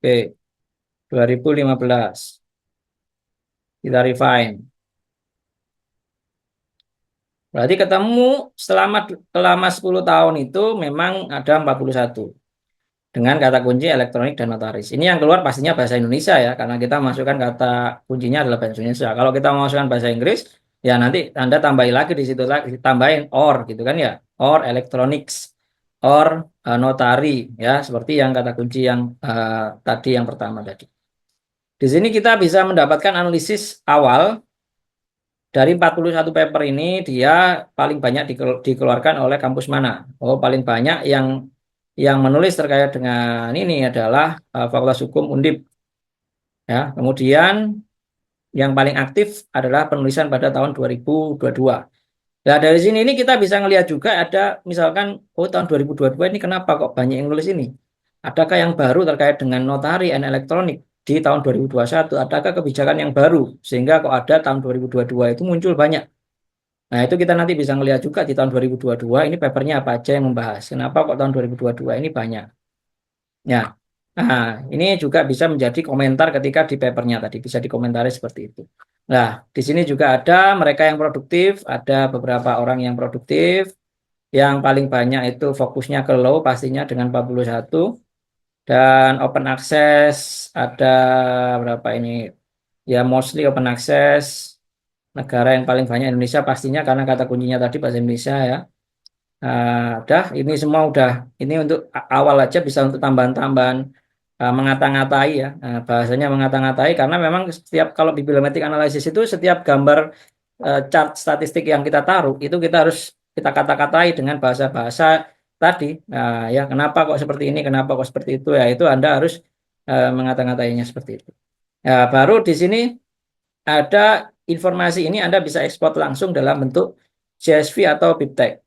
Oke, 2015. Kita refine. Berarti ketemu selama 10 tahun itu memang ada 41 dengan kata kunci elektronik dan notaris. Ini yang keluar pastinya bahasa Indonesia ya, karena kita masukkan kata kuncinya adalah bahasa Indonesia. Kalau kita masukkan bahasa Inggris, Ya nanti Anda tambahin lagi di situ lagi, tambahin or gitu kan ya, or electronics, or notari ya, seperti yang kata kunci yang tadi yang pertama tadi. Di sini kita bisa mendapatkan analisis awal dari 41 paper ini, dia paling banyak dikeluarkan oleh kampus mana. Oh, paling banyak yang menulis terkait dengan ini adalah Fakultas Hukum Undip ya. Kemudian yang paling aktif adalah penulisan pada tahun 2022. Nah, dari sini ini kita bisa ngelihat juga ada misalkan, oh tahun 2022 ini kenapa kok banyak yang nulis ini? Adakah yang baru terkait dengan notari dan elektronik di tahun 2021? Adakah kebijakan yang baru sehingga kok ada tahun 2022 itu muncul banyak? Nah, itu kita nanti bisa ngelihat juga di tahun 2022 ini papernya apa aja yang membahas. Kenapa kok tahun 2022 ini banyak? Ya. Nah, ini juga bisa menjadi komentar ketika di papernya tadi bisa dikomentari seperti itu. Nah, di sini juga ada mereka yang produktif, ada beberapa orang yang produktif, yang paling banyak itu fokusnya ke law pastinya dengan 41 dan open access ada berapa ini? Ya mostly open access. Negara yang paling banyak Indonesia pastinya karena kata kuncinya tadi bahasa Indonesia ya. Udah, ini semua udah. Ini untuk awal aja bisa untuk tambahan-tambahan mengata-ngatai ya. Bahasanya mengata-ngatai karena memang setiap kalau bibliometric analysis itu setiap gambar chart statistik yang kita taruh itu kita harus kita kata-katai dengan bahasa-bahasa tadi. Ya kenapa kok seperti ini, kenapa kok seperti itu ya itu Anda harus mengata-ngatainya seperti itu. Ya, baru di sini ada informasi ini Anda bisa ekspor langsung dalam bentuk CSV atau BibTeX.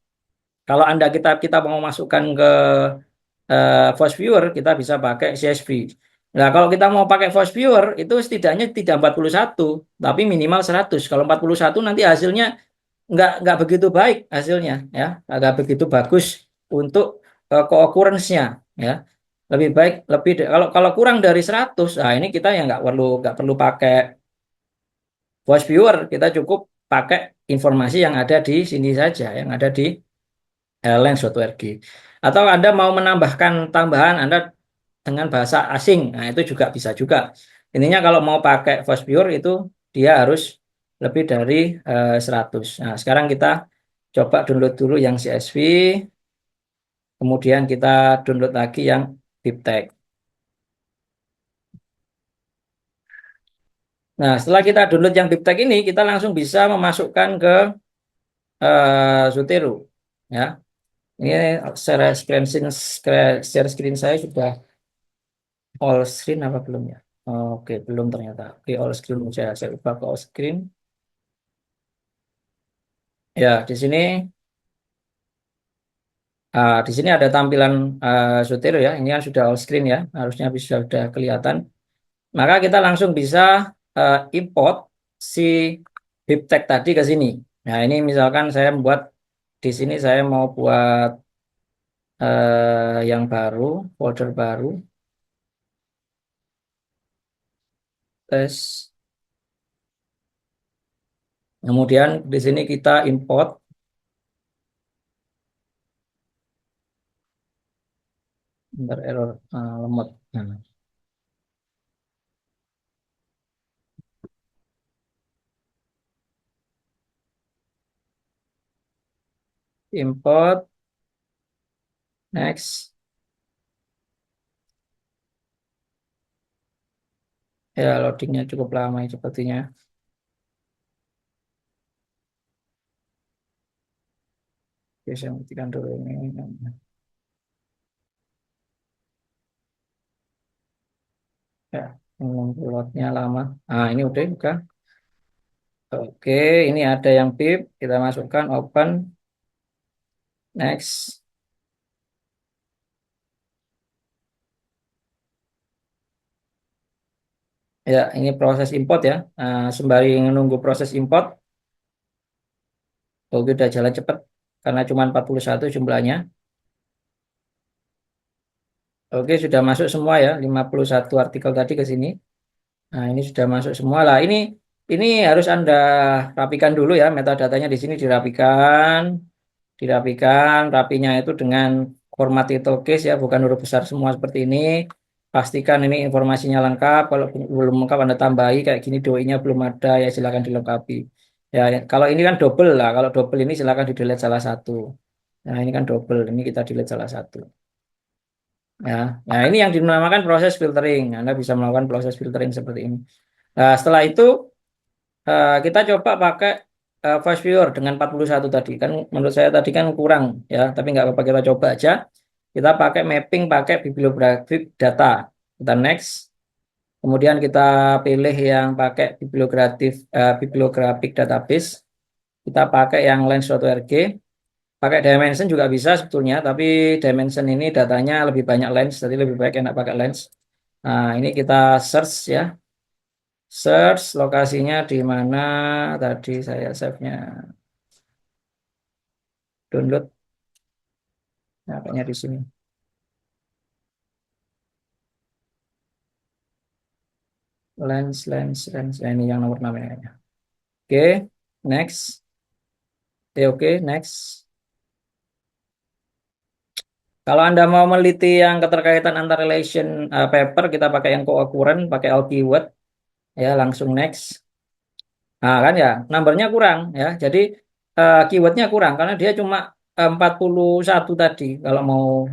Kalau Anda kita mau masukkan ke Voice Viewer, kita bisa pakai CSV. Nah, kalau kita mau pakai Voice Viewer, itu setidaknya tidak 41, tapi minimal 100. Kalau 41 nanti hasilnya nggak begitu baik hasilnya, ya, nggak begitu bagus untuk co-occurrence-nya, ya. Lebih baik kalau kalau kurang dari 100, nah ini kita yang nggak perlu pakai Voice Viewer, kita cukup pakai informasi yang ada di sini saja, yang ada di lens.org. Atau Anda mau menambahkan tambahan Anda dengan bahasa asing, nah itu juga bisa juga. Intinya kalau mau pakai Voice Viewer itu dia harus lebih dari 100. Nah, sekarang kita coba download dulu yang CSV, kemudian kita download lagi yang BibTeX. Nah, setelah kita download yang BibTeX ini, kita langsung bisa memasukkan ke Zotero. Ya, ini share screen saya sudah all screen apa belum ya? Oke, belum ternyata. Oke, all screen saya ubah ke all screen. Ya, di sini ada tampilan Zotero ya. Ini kan sudah all screen ya. Harusnya bisa sudah kelihatan. Maka kita langsung bisa import si BibTeX tadi ke sini. Nah, ini misalkan saya membuat di sini saya mau buat yang baru, folder baru, tes. Kemudian di sini kita import, bentar error lemot. Nah, import, next. Ya, loadingnya cukup lama ya sepertinya. Oke, saya matikan dulu ini. Ya, loadnya lama. Nah, ini udah. Oke, ini ada yang pip. Kita masukkan open, next. Ya, ini proses import ya. Nah, sembari menunggu proses import, oke, udah jalan cepat karena cuma 41 jumlahnya. Oke, sudah masuk semua ya, 51 artikel tadi ke sini. Nah, ini sudah masuk semua lah. Ini harus Anda rapikan dulu ya, metadatanya di sini dirapikan, rapinya itu dengan format title case ya, bukan huruf besar semua seperti ini. Pastikan ini informasinya lengkap. Kalau belum lengkap Anda tambahi kayak gini, doi-nya belum ada ya silakan dilengkapi. Ya, kalau ini kan double lah. Kalau double ini silakan di delete salah satu. Nah, ini kan double. Ini kita delete salah satu. Ya, nah ini yang dinamakan proses filtering. Anda bisa melakukan proses filtering seperti ini. Nah, setelah itu kita coba pakai voice viewer dengan 41 tadi. Kan menurut saya tadi kan kurang ya, tapi nggak apa-apa kita coba aja. Kita pakai mapping pakai bibliographic data. Kita next. Kemudian kita pilih yang pakai bibliographic database. Kita pakai yang lens.org. Pakai dimension juga bisa sebetulnya, tapi dimension ini datanya lebih banyak lens, jadi lebih baik enak pakai lens. Nah, ini kita search ya. Search lokasinya di mana tadi saya save-nya. Download, nah, kayaknya di sini. Lens. Nah, ini yang nomor namanya. Oke, next. Oke, next. Kalau Anda mau meliti yang keterkaitan antar relation paper, kita pakai yang co-occurrent, pakai all keyword, ya langsung next. Nah, kan ya, numbernya kurang ya. Jadi keywordnya kurang karena dia cuma 41 tadi kalau mau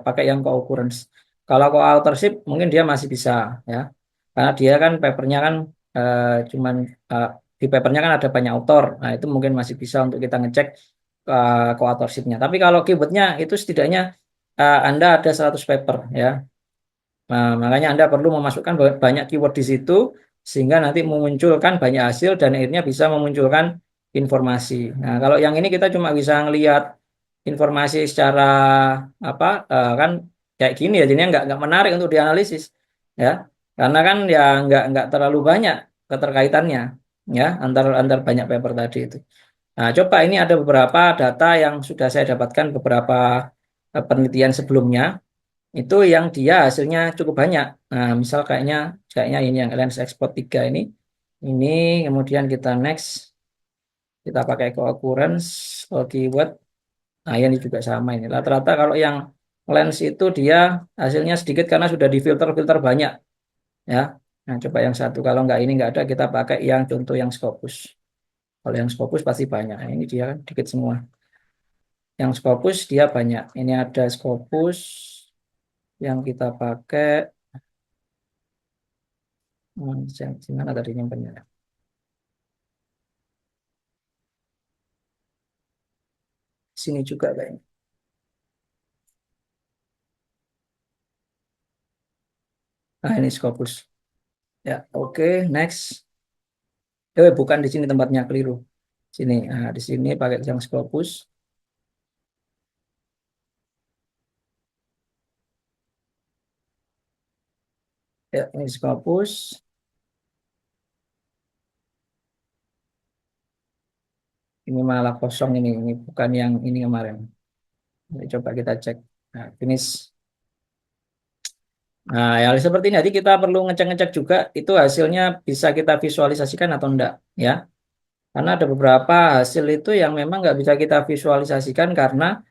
pakai yang co-occurrence. Kalau co-authorship mungkin dia masih bisa ya. Karena dia kan papernya kan cuman eh, di papernya kan ada banyak author. Nah, itu mungkin masih bisa untuk kita ngecek co-authorshipnya. Tapi kalau keywordnya itu setidaknya Anda ada 100 paper ya. Nah, makanya Anda perlu memasukkan banyak keyword di situ sehingga nanti memunculkan banyak hasil dan akhirnya bisa memunculkan informasi. Nah, kalau yang ini kita cuma bisa ngelihat informasi secara apa kan kayak gini ya, jadinya nggak menarik untuk dianalisis ya, karena kan ya nggak terlalu banyak keterkaitannya ya antar banyak paper tadi itu. Nah, coba ini ada beberapa data yang sudah saya dapatkan beberapa penelitian sebelumnya itu yang dia hasilnya cukup banyak. Nah, misal kayaknya ini yang lens export 3 ini kemudian kita next, kita pakai co-occurrence, keyword. Nah, ini juga sama ini. Rata-rata kalau yang lens itu dia hasilnya sedikit karena sudah difilter-filter banyak ya. Nah, coba yang satu kalau nggak ini nggak ada kita pakai yang contoh yang Scopus. Kalau yang Scopus pasti banyak. Nah, ini dia kan dikit semua. Yang Scopus dia banyak. Ini ada Scopus yang kita pakai. Di mana tadi nyimpennya? Sini juga kayaknya. Nah, ini Scopus. Ya, oke, next. Bukan di sini tempatnya keliru. Sini. Nah, di sini pakai yang Scopus. Ya, ini Scopus. Ini malah kosong ini. Ini bukan yang ini kemarin. Ini coba kita cek. Nah, finish. Nah, ya seperti ini. Jadi kita perlu ngecek-ngecek juga itu hasilnya bisa kita visualisasikan atau enggak. Ya, karena ada beberapa hasil itu yang memang nggak bisa kita visualisasikan karena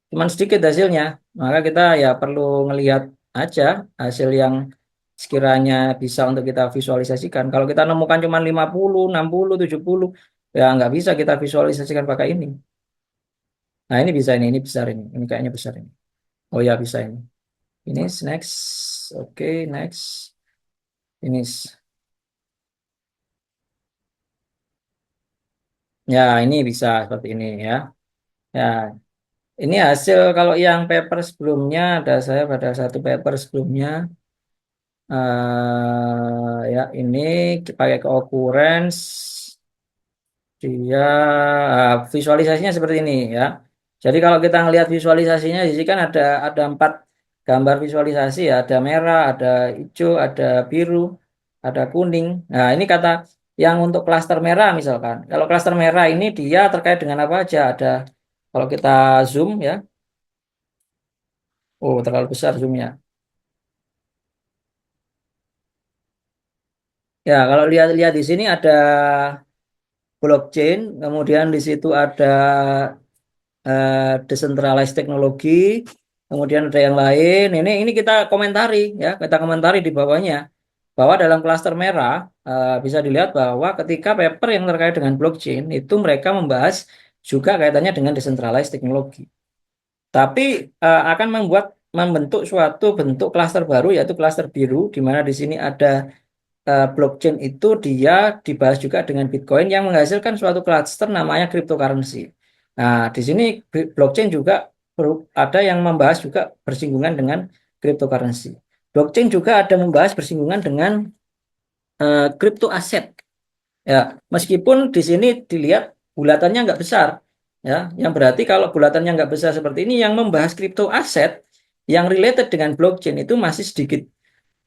cuman sedikit hasilnya. Maka kita ya perlu ngelihat aja hasil yang sekiranya bisa untuk kita visualisasikan. Kalau kita nemukan cuma 50, 60, 70, ya nggak bisa kita visualisasikan pakai ini. Nah, ini bisa ini besar ini. Ini kayaknya besar ini. Oh ya, bisa ini. Ini next. Oke, next. Ini ya, ini bisa seperti ini ya. Ya, ini hasil kalau yang paper sebelumnya ada saya pada satu paper sebelumnya ya ini pakai ke occurrence dia visualisasinya seperti ini ya. Jadi kalau kita ngelihat visualisasinya di sini kan ada 4 gambar visualisasi ya, ada merah, ada hijau, ada biru, ada kuning. Nah, ini kata yang untuk klaster merah misalkan. Kalau klaster merah ini dia terkait dengan apa aja? Ada kalau kita zoom ya. Oh, terlalu besar zoomnya. Ya, kalau lihat-lihat di sini ada blockchain, kemudian di situ ada decentralized teknologi, kemudian ada yang lain. Ini kita komentari ya, kita komentari di bawahnya bahwa dalam klaster merah bisa dilihat bahwa ketika paper yang terkait dengan blockchain itu mereka membahas juga kaitannya dengan decentralized teknologi. Tapi akan membentuk suatu bentuk klaster baru yaitu klaster biru di mana di sini ada blockchain itu dia dibahas juga dengan Bitcoin yang menghasilkan suatu klaster namanya cryptocurrency. Nah, di sini blockchain juga ada yang membahas juga bersinggungan dengan cryptocurrency. Blockchain juga ada membahas bersinggungan dengan crypto aset. Ya, meskipun di sini dilihat bulatannya nggak besar, ya, yang berarti kalau bulatannya nggak besar seperti ini, yang membahas crypto aset yang related dengan blockchain itu masih sedikit.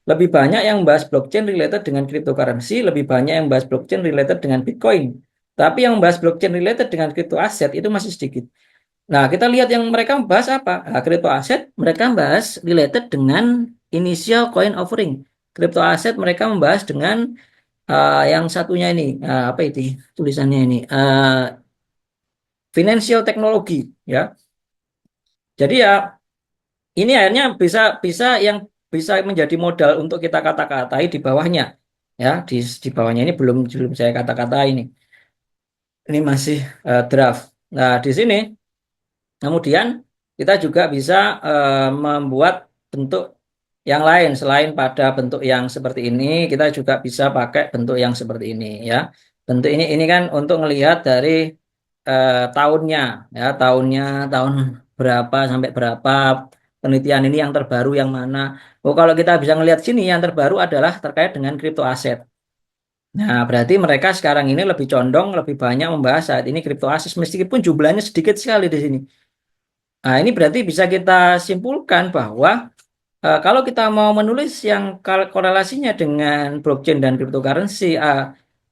Lebih banyak yang membahas blockchain related dengan cryptocurrency, lebih banyak yang membahas blockchain related dengan Bitcoin. Tapi yang membahas blockchain related dengan crypto aset itu masih sedikit. Nah, kita lihat yang mereka membahas apa? Nah, crypto aset mereka membahas related dengan initial coin offering. Crypto aset mereka membahas dengan yang satunya ini, apa itu tulisannya ini? Financial teknologi, ya. Jadi ya ini akhirnya bisa bisa yang bisa menjadi modal untuk kita kata-katai di bawahnya, ya. Di bawahnya ini belum belum saya kata-katai ini. Ini masih draft. Nah, di sini kemudian kita juga bisa membuat bentuk yang lain selain pada bentuk yang seperti ini, kita juga bisa pakai bentuk yang seperti ini, ya. Bentuk ini kan untuk melihat dari tahunnya, ya, tahun berapa sampai berapa, penelitian ini yang terbaru yang mana. Oh, kalau kita bisa melihat sini yang terbaru adalah terkait dengan kripto aset. Nah, berarti mereka sekarang ini lebih condong, lebih banyak membahas saat ini kripto aset meskipun jumlahnya sedikit sekali di sini. Nah, ini berarti bisa kita simpulkan bahwa kalau kita mau menulis yang korelasinya dengan blockchain dan cryptocurrency,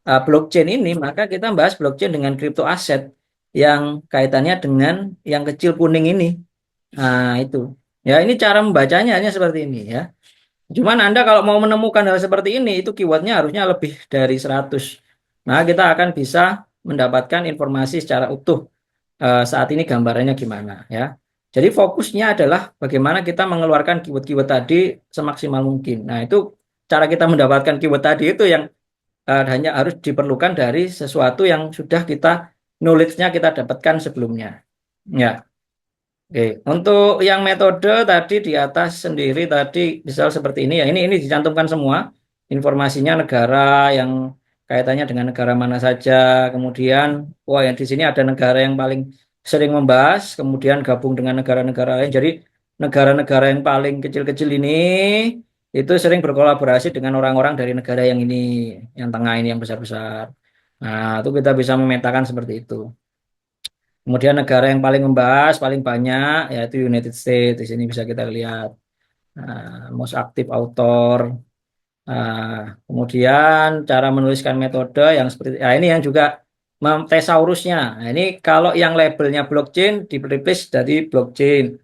blockchain ini, maka kita bahas blockchain dengan crypto aset yang kaitannya dengan yang kecil kuning ini. Nah, itu. Ya, ini cara membacanya hanya seperti ini, ya. Cuman Anda kalau mau menemukan hal seperti ini, itu keywordnya harusnya lebih dari 100. Nah, kita akan bisa mendapatkan informasi secara utuh saat ini gambarannya gimana, ya. Jadi fokusnya adalah bagaimana kita mengeluarkan keyword-keyword tadi semaksimal mungkin. Nah, itu cara kita mendapatkan keyword tadi itu yang hanya harus diperlukan dari sesuatu yang sudah kita knowledge-nya kita dapatkan sebelumnya. Ya. Oke, untuk yang metode tadi di atas sendiri tadi misal seperti ini ya, ini dicantumkan semua informasinya negara yang kaitannya dengan negara mana saja, kemudian wah yang di sini ada negara yang paling sering membahas, kemudian gabung dengan negara-negara lain. Jadi negara-negara yang paling kecil-kecil ini itu sering berkolaborasi dengan orang-orang dari negara yang ini, yang tengah ini yang besar-besar. Nah, itu kita bisa memetakan seperti itu. Kemudian negara yang paling membahas paling banyak yaitu United States. Di sini bisa kita lihat most active author. Kemudian cara menuliskan metode yang seperti ini yang juga tesaurusnya. Nah, ini kalau yang labelnya blockchain di replace dari blockchain.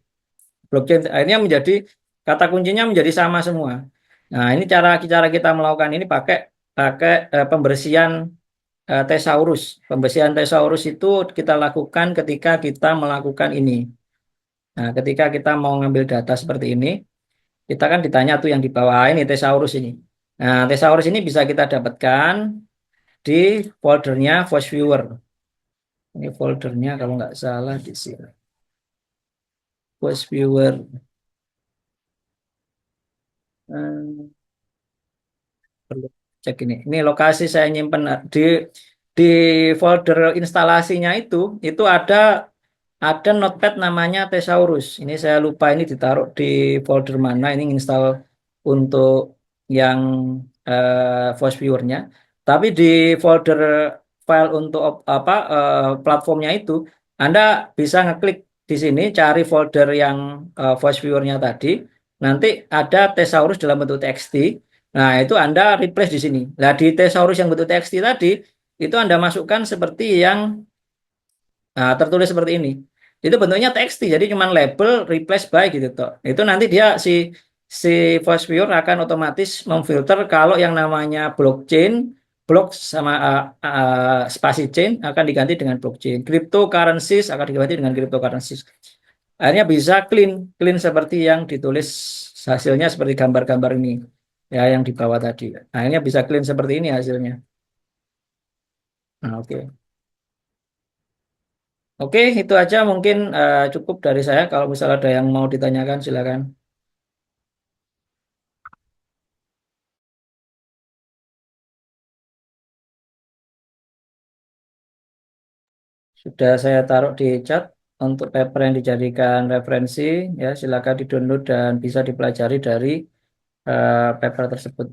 Blockchain akhirnya menjadi kata kuncinya menjadi sama semua. Nah, ini cara cara kita melakukan ini pakai pakai pembersihan tesaurus. Pembersihan tesaurus itu kita lakukan ketika kita melakukan ini. Nah, ketika kita mau ngambil data seperti ini, kita kan ditanya tuh yang di bawah ini tesaurus ini. Nah, tesaurus ini bisa kita dapatkan di foldernya Voice Viewer. Ini foldernya kalau nggak salah di sini. Voice Viewer. Hmm, perlu cek ini. Ini lokasi saya nyimpen di folder instalasinya itu ada notepad namanya Thesaurus. Ini saya lupa ini ditaruh di folder mana. Ini install untuk yang voice viewer-nya. Tapi di folder file untuk platformnya itu, Anda bisa ngeklik di sini cari folder yang voice viewer-nya tadi. Nanti ada Thesaurus dalam bentuk TXT. Nah, itu Anda replace di sini. Nah, di Thesaurus yang bentuk TXT tadi, itu Anda masukkan seperti yang tertulis seperti ini. Itu bentuknya TXT, jadi cuma label replace by gitu toh. Itu nanti dia si voice viewer akan otomatis memfilter kalau yang namanya blockchain, block sama spasi chain akan diganti dengan blockchain. Cryptocurrencies akan diganti dengan cryptocurrencies. Akhirnya bisa clean seperti yang ditulis hasilnya seperti gambar-gambar ini. ya yang di bawah tadi. Nah, ini bisa clean seperti ini hasilnya. Nah, oke. Oke, itu aja mungkin cukup dari saya. Kalau misalnya ada yang mau ditanyakan, silakan. Sudah saya taruh di chat untuk paper yang dijadikan referensi. Ya, silakan di-download dan bisa dipelajari dari paper tersebut.